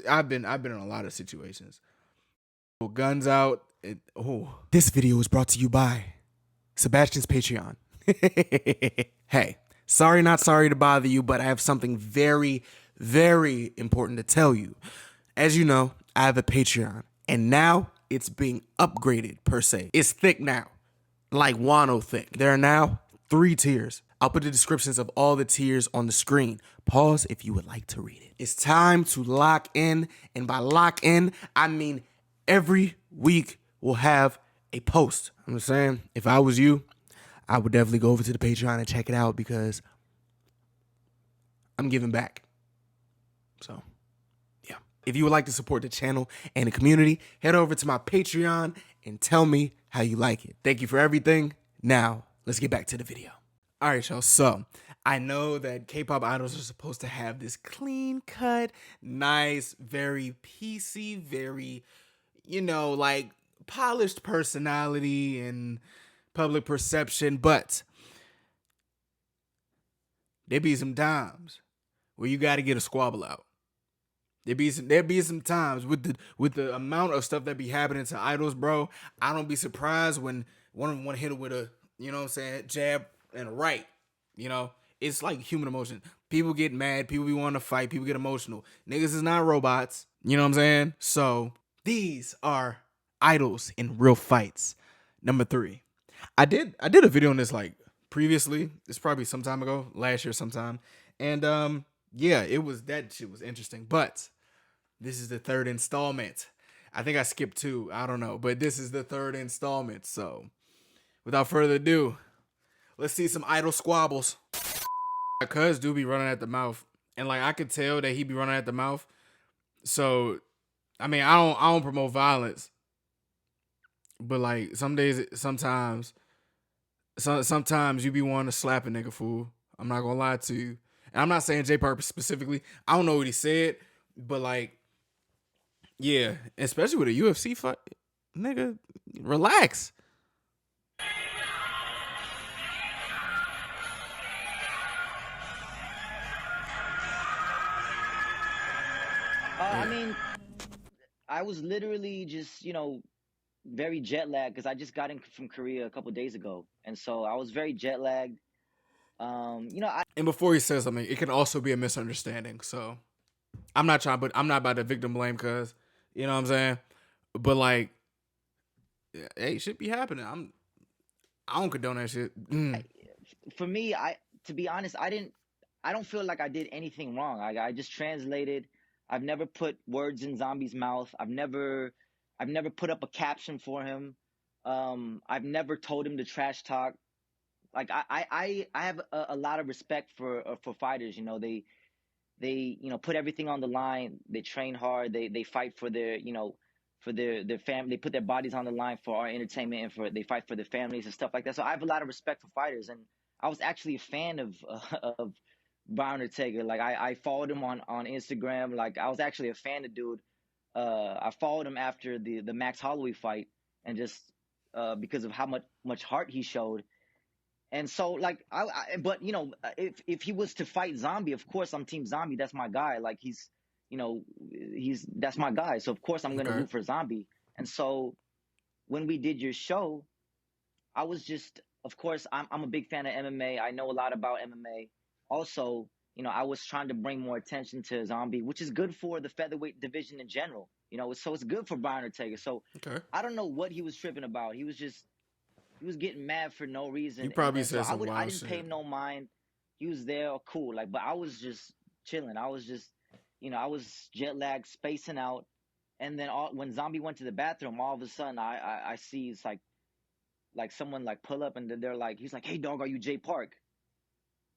I've been in a lot of situations. Guns out. This video is brought to you by Sebastian's Patreon. Hey, sorry, not sorry to bother you, but I have something very, very important to tell you. As you know, I have a Patreon, and now it's being upgraded per se. It's thick now, like Wano thick. There are now 3 tiers. I'll put the descriptions of all the tiers on the screen. Pause if you would like to read it. It's time to lock in, and by lock in, I mean every week we'll have a post. I'm just saying, if I was you, I would definitely go over to the Patreon and check it out because I'm giving back. So, yeah. If you would like to support the channel and the community, head over to my Patreon and tell me how you like it. Thank you for everything. Now, let's get back to the video. All right, y'all. So, I know that K-pop idols are supposed to have this clean cut, nice, very PC, very, like polished personality and public perception, but there be some times where you got to get a squabble out. There be some times with the amount of stuff that be happening to idols, bro. I don't be surprised when one of them want to hit it with a, jab and a right. It's like human emotion. People get mad, people be wanting to fight, people get emotional. Niggas is not robots. You know what I'm saying? So these are idols in real fights. Number 3. I did a video on this like previously. It's probably some time ago, last year sometime. And yeah, that shit was interesting. But this is the 3rd installment. I think I skipped 2. I don't know, but this is the 3rd installment. So without further ado, let's see some idol squabbles. My cuz do be running at the mouth, and like I could tell that he be running at the mouth. So I mean, I don't promote violence, but like sometimes you be wanting to slap a nigga, fool. I'm not gonna lie to you. And I'm not saying J Park specifically. I don't know what he said, but like, yeah, especially with a UFC fight, nigga, relax. I mean, I was literally just, very jet lagged because I just got in from Korea a couple days ago, and so I was very jet lagged. And before he says something, it can also be a misunderstanding. So I'm not about to victim blame, cuz, you know what I'm saying? But like, hey, shit be happening. I don't condone that shit. For me, to be honest, I don't feel like I did anything wrong. I just translated. I've never put words in Zombie's mouth. I've never put up a caption for him. I've never told him to trash talk. Like I have a lot of respect for fighters. They put everything on the line. They train hard. They fight for their for their family. They put their bodies on the line for our entertainment and they fight for their families and stuff like that. So I have a lot of respect for fighters, and I was actually a fan of of Brian Ortega. Like I followed him on Instagram. Like I was actually a fan of dude. I followed him after the Max Holloway fight, and just because of how much heart he showed. And so, like, but if he was to fight Zombie, of course I'm Team Zombie. That's my guy. Like that's my guy. So of course I'm gonna root for Zombie. And so when we did your show, I was just, of course, I'm a big fan of MMA. I know a lot about MMA. Also, I was trying to bring more attention to Zombie, which is good for the featherweight division in general. So it's good for Brian Ortega. So I don't know what he was tripping about. He was getting mad for no reason. You probably and said so some wild I didn't shit. pay him no mind. He was there, cool. Like, but I was just chilling. I was just, I was jet lagged, spacing out. And then when Zombie went to the bathroom, all of a sudden I see it's like someone like pull up, and then they're like, he's like, "Hey dog, are you Jay Park?"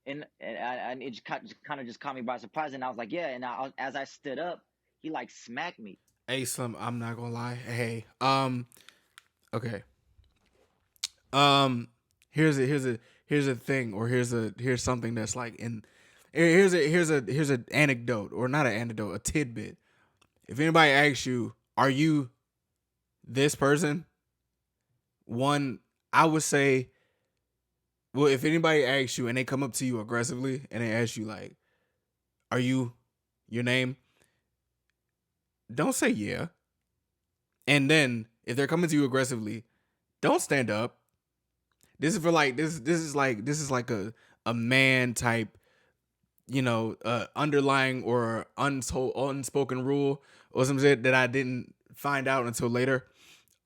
And it just kind of just caught me by surprise. And I was like, "Yeah." And as I stood up, he like smacked me. Hey, Slim, I'm not gonna lie. Hey, okay. Here's a thing, or here's something that's like here's an anecdote, or not an anecdote, a tidbit. If anybody asks you, are you this person? One, I would say, well, if anybody asks you and they come up to you aggressively and they ask you like, are you your name? don't say yeah. And then if they're coming to you aggressively, don't stand up. This is for like this is like a man type, underlying or unspoken rule or some shit that I didn't find out until later.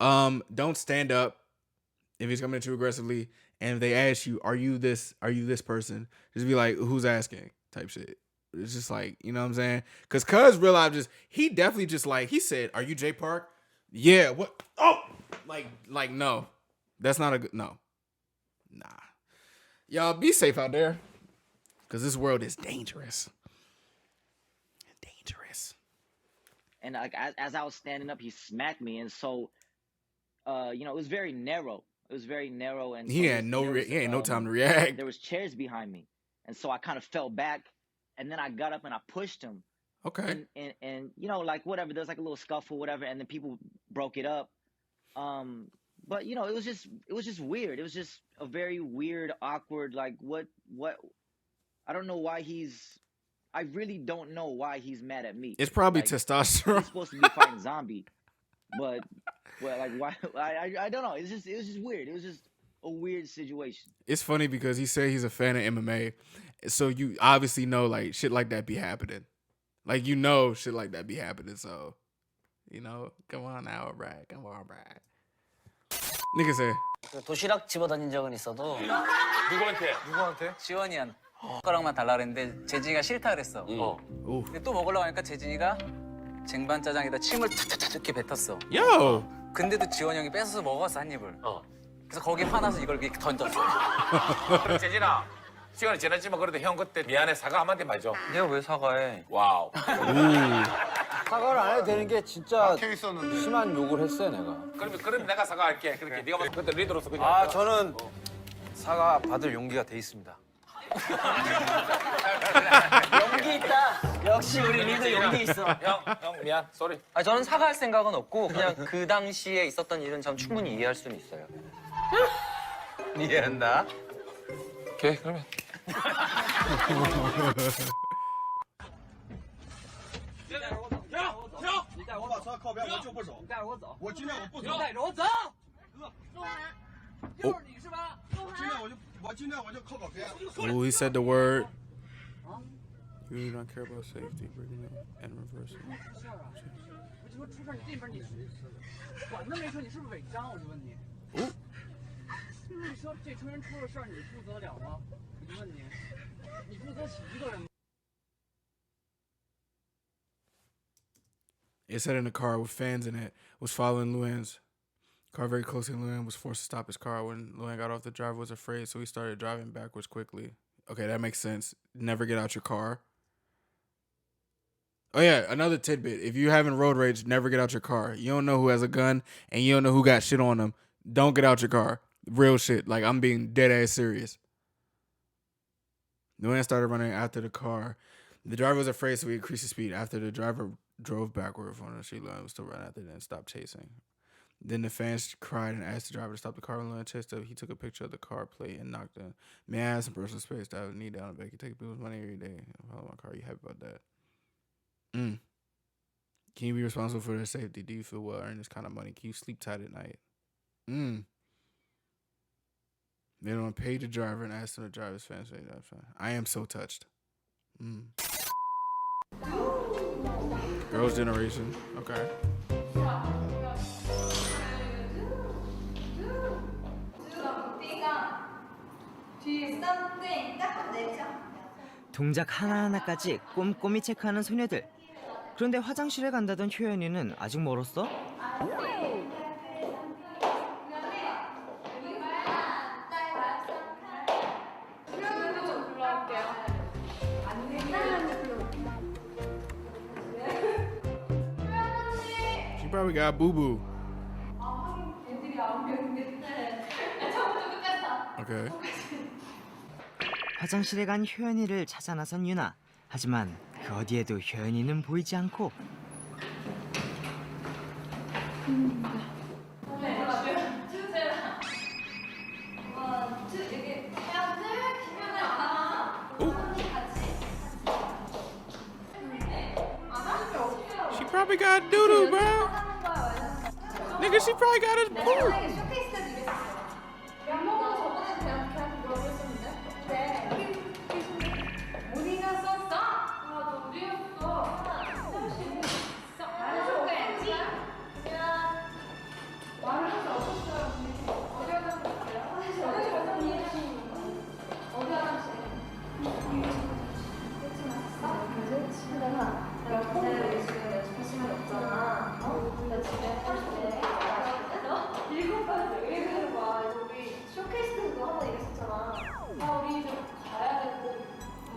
Don't stand up if he's coming at you aggressively, and if they ask you, are you this person? Just be like, who's asking? Type shit. It's just like, you know what I'm saying? Cause Cuz realized he definitely just like, he said, are you Jay Park? Yeah, what? Oh, like no. That's not a good, no. Nah. Y'all be safe out there. Cause this world is dangerous. Dangerous. And like as I was standing up, he smacked me, and so it was very narrow. It was very narrow, and he had no time to react. There was chairs behind me, and so I kind of fell back, and then I got up and I pushed him. Okay. And like whatever, there's like a little scuffle, whatever, and then people broke it up. But it was just weird. It was just a very weird, awkward, like what I don't know why I really don't know why he's mad at me. It's probably like, testosterone. He's supposed to be fighting Zombie, but like why? I don't know. It was just weird. It was just a weird situation. It's funny because he said he's a fan of MMA, so you obviously know like shit like that be happening. Like shit like that be happening. So come on now, Brad. Come on, Brad. Nigga say. 도시락 집어 던진 적은 있어도 누구한테? 지원이한테. 숟가락만 달라 그랬는데 재진이가 싫다 그랬어. 근데 또 먹으려고 하니까 재진이가 쟁반 짜장에다 침을 탁탁탁 이렇게 뱉었어. Yo. 근데도 지원이 형이 뺏어서 먹었어 한 입을. 그래서 거기에 화나서 이걸 이렇게 던졌어. 그럼 재진아, 시간이 지났지만 그래도 형 그때 미안해 사과 한마디 해줘. 내가 왜 사과해? 와우. 사과를 안 해도 되는 게 진짜 심한 욕을 했어요, 내가. 그럼 내가 사과할게. 그렇게 네가 봤을 때 그때 리더로서 그냥. 저는 사과 받을 용기가 돼 있습니다. 용기 있다. 역시 우리 리더 용기 있어. 형 미안. 쏘리. 저는 사과할 생각은 없고 그냥 그 당시에 있었던 일은 전 충분히 이해할 수는 있어요. 이해한다. 오케이 그러면. 你带我把车靠边，我就不走。你带着我走，我今天我不走。你带着我走。路涵，就是你是吧？我今天我就靠边。Oh, he said the word. You really don't care about safety, bringing it and reversing. 我就说出事你这边你管都没说你是不是违章，我就问你。你说这车人出了事儿，你负责了吗？我就问你，你负责起一个人吗？ It said in a car with fans in it was following Luhan's car very closely. Luhan was forced to stop his car. When Luhan got off, the driver was afraid, so he started driving backwards quickly. Okay, that makes sense. Never get out your car. Oh yeah, another tidbit. If you're having road rage, never get out your car. You don't know who has a gun, and you don't know who got shit on them. Don't get out your car. Real shit. Like, I'm being dead ass serious. Luhan started running after the car. The driver was afraid, so he increased his speed. After the driver drove backward from the street, Luhan was still running after them and stopped chasing. Then the fans cried and asked the driver to stop the car. When Luhan chased up, he took a picture of the car plate and knocked in. May I have some personal space? I would need down the back. You take people's money every day. Follow my car. You happy about that? Can you be responsible for their safety? Do you feel well earning this kind of money? Can you sleep tight at night? They don't pay the driver and ask him to drive his fans. I am so touched. Girls' generation. Okay. 동작 하나하나까지 꼼꼼히 체크하는 소녀들. 그런데 화장실에 간다던 효연이는 아직 멀었어? She probably got boo-boo. Okay. 화장실에 간 효연이를 찾아 나선 유나. 하지만 그 어디에도 효연이는 보이지 않고. probably got doo-doo, bro. Nigga, she probably got his poop.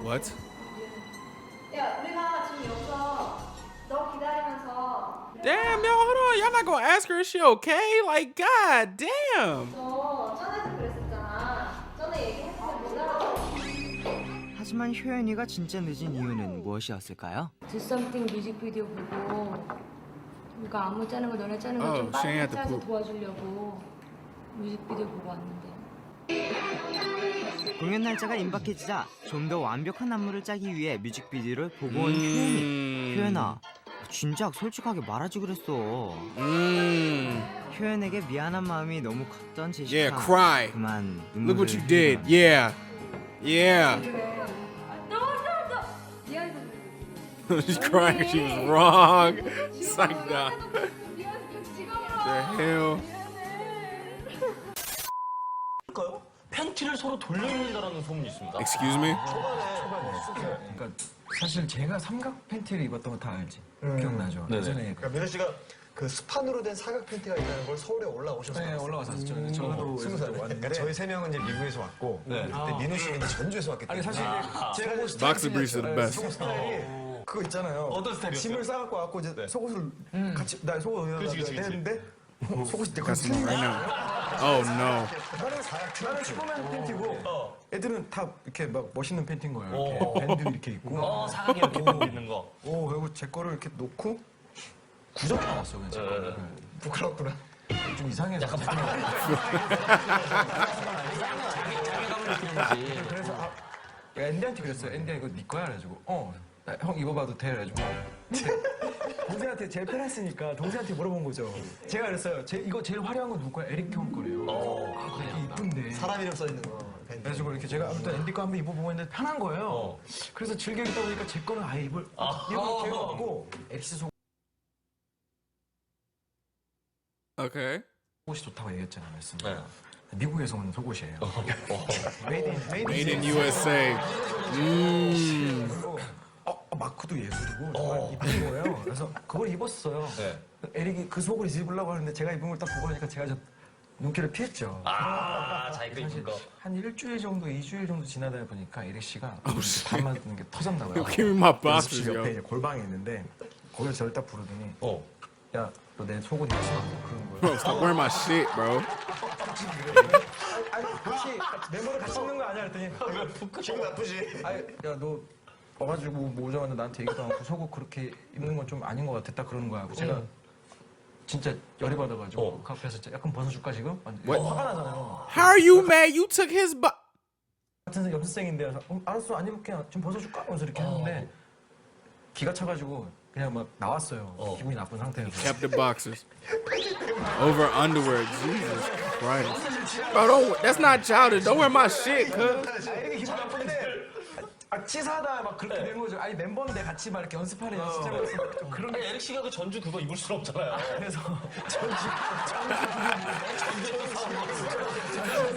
What? Damn, yo, hold on. Y'all not gonna ask her if she okay? Like, god damn. 하지만 효연이가 진짜 늦은 이유는 무엇이었을까요? Do Something 뮤직비디오 보고 누가 안무 짜는 거 너네 짜는 거 좀 she ain't 빨리 had to 짜서 poop. 도와주려고 뮤직비디오 보고 왔는데 공연 날짜가 임박해지자 좀 더 완벽한 안무를 짜기 위해 뮤직비디오를 보고 온 효연이. 효연아, 진작 솔직하게 말하지 그랬어. 효연에게 미안한 마음이 너무 컸던 제시카. Yeah, cry. 그만 Look what you 눈물을 did. 흘리더니 Yeah. Yeah. She's crying. She was wrong. Psyched out. The hell? 팬티를 서로 돌려입는다라는 소문이 있습니다. Excuse me? 그러니까 사실 제가 삼각 팬티를 입었던 거 다 알지? 기억나죠? 예전에 그러니까 민호 씨가 그 스판으로 된 사각 팬티가 있다는 걸 서울에 올라오셔서 네, 올라왔었죠. 저도 20살 왔는데 그러니까 저희 세 명은 이제 미국에서 왔고 그때 민호 씨는 이제 전주에서 왔기 때문에 아니 사실 제가 Boxer briefs are the best. 속옷 스타일이 그거 있잖아요. 어떤 스타일이었어요? 짐을 싸갖고 왔고 이제 속옷을 같이 나 속옷 어디다 놔야 되는데 속옷이 내 Got 거지. some right now. Oh no. 나는 슈퍼맨 팬티고 애들은 다 이렇게 막 멋있는 팬티인 거예요. 이렇게 밴드 이렇게 있고. 사각이 이렇게 밴드 있는 거. 그리고 제 거를 이렇게 놓고 9점 나왔어 그냥 제 거를. 부끄럽구나. 좀 이상해서. 약간 자괴감을 느끼는지. 그래서 앤디한테 그랬어요. 앤디야 이거 네 거야? 그래가지고 형 입어봐도 돼? 그래가지고 동생한테 제일 편했으니까 동생한테 물어본 거죠. 제가 그랬어요. 이거 제일 화려한 거 누구 거야? 에릭 형 거래요. 그래 이쁜데. 사람 이름 써있는 거. 그래가지고 이렇게 제가 아무튼 앤디 거 한번 입어보고 했는데 편한 거예요. 그래서 즐겨 입다 보니까 제 거는 아예 이걸 제가 없고 엑시 Okay. 속옷이 좋다고 얘기했잖아요. 말씀드렸어요. 미국에서 온 속옷이에요. Made in USA. 마크도 예술이고 정말 이쁜 거예요. 그래서 그걸 입었어요. 에릭이 그 속을 입으려고 하는데 제가 입은 걸 딱 보고 하니까 제가 눈길을 피했죠. 자기 거 입은 거. 한 일주일 정도, 2주일 정도 지나다 보니까 에릭 씨가 밥 맞는 게 터졌나 봐요. Give me my boxers, 연습실 옆에 yo. 이제 골방이 있는데 거기서 저를 딱 부르더니 야, 너 내 속옷 입었어? 그런 거예요. Bro, stop wearing my shit, bro. 아니, 같이 멤버를 같이 입는 거 아니야? 그랬더니 기분 나쁘지? 아니, 야, 너 와가지고 뭐 오자마자 나한테 얘기도 않고 속옷 그렇게 입는 건 좀 아닌 것 같았다 그러는 거야. 제가 진짜 열이 받아가지고 그 앞에서 약간 벗어줄까 지금? 화가 나잖아요. How are you mad? You took his 같은 연습생인데 그래서 알았어 안 입을게 좀 벗어줄까? 하면서 이렇게 했는데 기가 차가지고 그냥 막 나왔어요. 기분이 나쁜 상태에서. Kept the boxers. Over underwear. Jesus Christ. Bro, don't, that's not childish. Don't wear my shit, cuz. 이렇게 기분 나쁜데 치사하다 막 그렇게 된 거죠. 아니 멤버인데 같이 막 이렇게 연습하는 연습장에서 좀 그런 게. 에릭 씨가 그 전주 그거 입을 수는 없잖아요. 그래서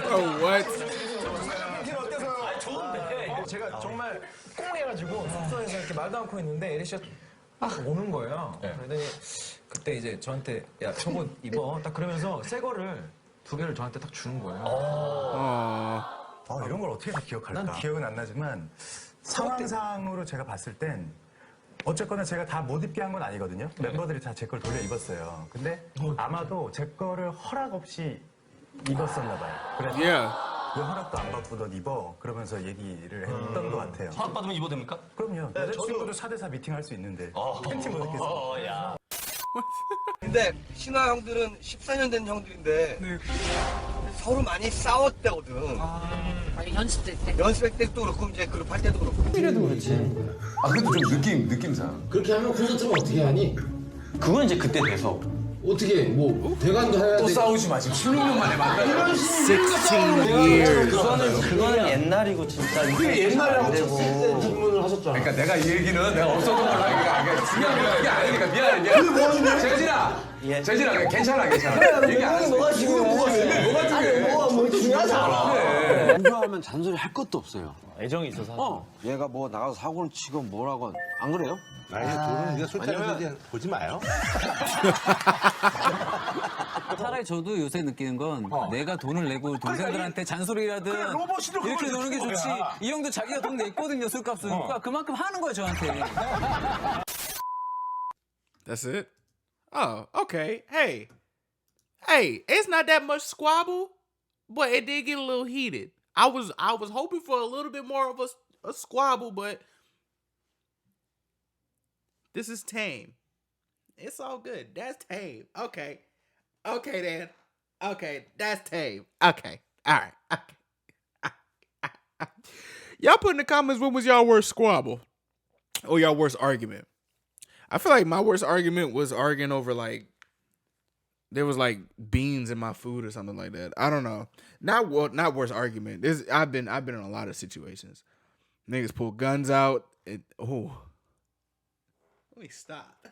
Bro, what? 어때서요? 좋은데. 제가 정말 꽁 해가지고 숙소에서 이렇게 말도 않고 있는데 에릭 씨가 딱 오는 거예요. 그러더니 그때 이제 저한테 야 속옷 입어 딱 그러면서 새 거를 2개를 저한테 딱 주는 거예요. 이런 걸 어떻게 다 기억할까? 난 기억은 안 나지만 상황상으로 제가 봤을 땐 어쨌거나 제가 다 못 입게 한 건 아니거든요. 멤버들이 다 제 걸 돌려 입었어요. 근데 아마도 제 거를 허락 없이 입었었나 봐요. 그래서 Yeah. 왜 허락도 안 받고 넌 입어? 그러면서 얘기를 했던 것 같아요. 허락 받으면 입어도 됩니까? 그럼요. 여자친구도 4대4 미팅 할 수 있는데 팬티 못 입겠어. 야. 근데 신화 형들은 14년 된 형들인데 서로 많이 싸웠대거든. 아니 연습 때 연습할 때도 그렇고 이제 그룹할 때도 그렇고. 그래도 좀 느낌상. 그렇게 하면 콘서트를 어떻게 하니? 그건 이제 그때 돼서. 어떻게 뭐 대관도 해야 돼. 또 싸우지 마. 지금 16년 만에 만나요. 16 years. 그거는 옛날이고 진짜. 그게 옛날이라고 쳤을 때 질문을 하셨잖아. 그러니까 내가 이 얘기는 내가 없었던 걸로 하니까 중요한 건 그게 아니니까 미안해. 그게 뭐가 중요해? 재진아 괜찮아. 얘기 안 했어. 뭐가 중요해? 뭐가 중요해? 뭐가 뭐 중요하지 않아. 그래. 공부하면 잔소리 할 것도 없어요. 애정이 있어서. 얘가 뭐 나가서 사고를 치고 뭐라고 안 그래요? 아니, 그거는 네가 술자리 보지 마요. 차라리 저도 요새 느끼는 건 내가 돈을 내고 동생들한테 잔소리라든 이렇게 노는 게 좋지. 이 형도 자기가 돈 냈거든요, 술값은. 그러니까 그만큼 하는 거예요, 저한테. That's it? Oh, okay. Hey, it's not that much squabble, but it did get a little heated. I was hoping for a little bit more of a squabble, but this is tame. It's all good. That's tame. Okay then. Okay, that's tame. Okay, all right. Okay. Y'all put in the comments what was y'all worst squabble or y'all worst argument. I feel like my worst argument was arguing over like there was like beans in my food or something like that. I don't know. Not worst argument. I've been in a lot of situations. Niggas pull guns out. Let me stop.